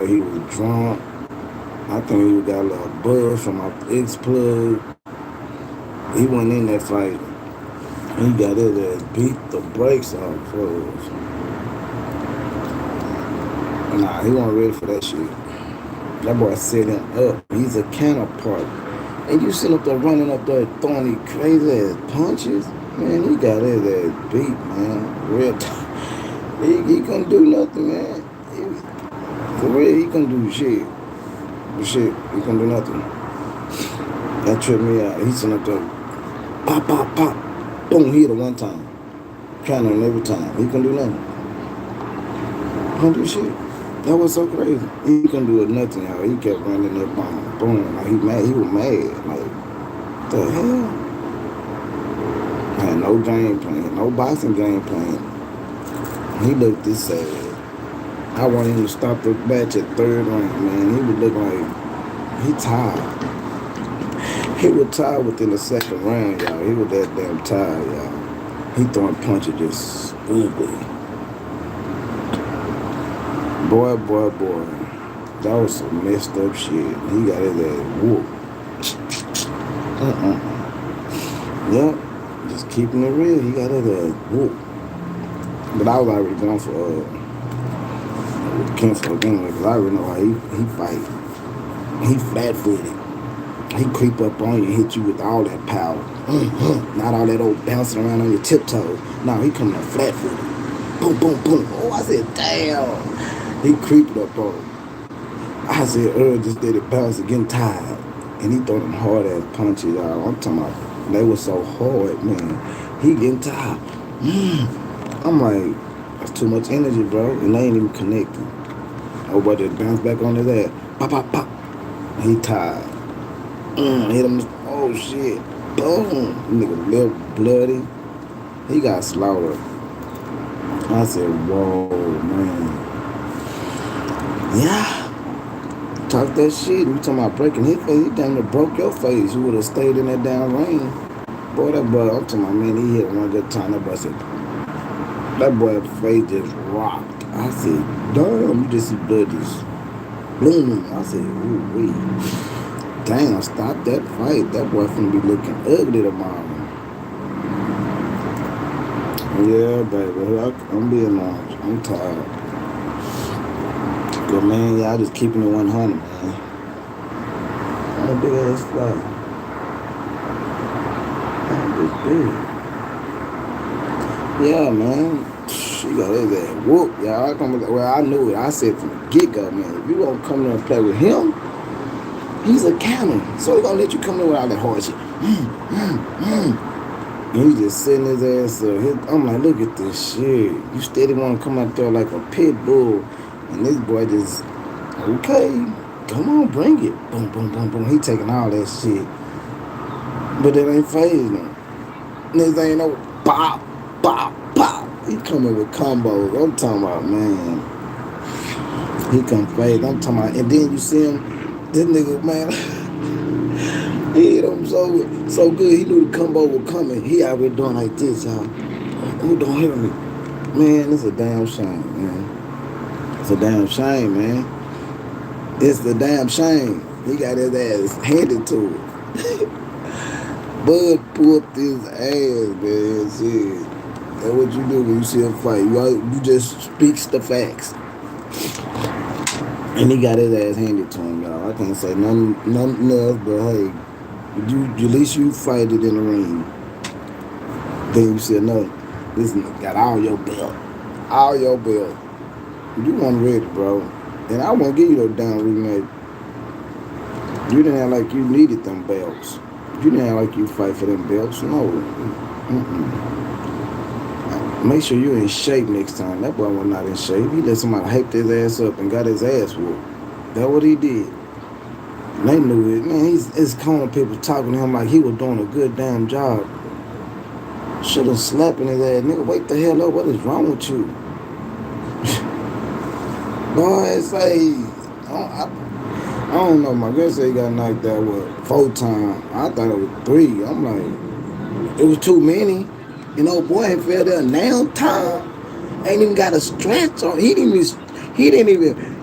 he was drunk. I think he got a little buzz from my ex-plug. He went in that fight. He got it there, beat the brakes off us. Nah, he wasn't ready for that shit. That boy set him up. He's a counterpart. And you sit up there running up there throwing these crazy ass punches. Man, he got his ass beat, man. Real he couldn't do nothing, man. For real, he couldn't do shit. But shit, he couldn't do nothing. That tripped me out. He sitting up there, pop, pop, pop. Boom, hit it one time. Counter him every time. He couldn't do nothing. Couldn't do shit. That was so crazy. He couldn't do nothing, y'all. He kept running up on him. Boom. Like, he mad. He was mad. Like, what the hell? Had no game plan. No boxing game plan. He looked this sad. I wanted him to stop the match at third round, man. He was looking like he tired. He was tired within the second round, y'all. He was that damn tired, y'all. He throwing punches just ugly. Boy. That was some messed up shit. He got his ass whooped. Yep. Just keeping it real. He got his ass whooped. But I was already going for Crawford anyway, because I already know how he fight. He flat-footed. He creep up on you, hit you with all that power. Not all that old bouncing around on your tiptoes. No, he coming up flat-footed. Boom, boom, boom. Oh, I said, damn. He creeped up on him. I said, Earl just did it bounce getting tired. And he throw them hard-ass punches, y'all. I'm talking about, they were so hard, man. He getting tired. I'm like, that's too much energy, bro. And they ain't even connecting. Oh, but it bounced back on his ass. Pop, pop, pop. He tired. Hit him. Oh, shit. Boom. Nigga, little bloody. He got slaughtered. I said, whoa, man. Yeah. Talk that shit. You talking about breaking his face. He damn near broke your face. You would have stayed in that damn ring. Boy, that boy, I'm talking about, man, he hit one good time. That boy said, that boy's face just rocked. I said, damn, you just see blood just blooming. I said, ooh, wee. Damn, stop that fight. That boy finna be looking ugly tomorrow. Yeah, baby. I'm being honest. I'm tired. But, man, y'all just keeping it 100, man. I'm a big ass fly. I'm just big. Yeah, man. She got his ass whoop, y'all. Well, I knew it. I said from the get-go, man, if you gonna come there and play with him, he's a cannon. So he gonna let you come there with all that hard shit. And he just sitting his ass up. I'm like, look at this shit. You steady want to come out there like a pit bull. And this boy just, okay, come on, bring it. Boom, boom, boom, boom. He taking all that shit. But it ain't phasing him. This ain't no pop, pop, pop. He coming with combos. I'm talking about, man. He come phase. I'm talking about, and then you see him, this nigga, man, he hit him so good. He knew the combo was coming. He out here doing like this, y'all. Who don't hear me? Man, it's a damn shame, man. It's a damn shame, man. It's the damn shame. He got his ass handed to him. Bud whooped his ass, man. Shit. That's what you do when you see a fight. You just speaks the facts. And he got his ass handed to him, y'all. I can't say nothing else, but hey, at least you fight it in the ring. Then you said, no, this got all your belt. All your belt. You weren't ready, bro. And I won't give you no damn rematch. You didn't act like you needed them belts. You didn't act like you fight for them belts. No. Make sure you're in shape next time. That boy was not in shape. He let somebody hype his ass up and got his ass whooped. That's what he did. And they knew it. Man, his corner people talking to him like he was doing a good damn job. Should have slapped his ass. Nigga, wake the hell up. What is wrong with you? Boy, it's like, I don't know. My girl said he got knocked out, 4 times. I thought it was 3. I'm like, it was too many. You know, boy ain't fell there now time. Ain't even got a stretch on. He didn't even,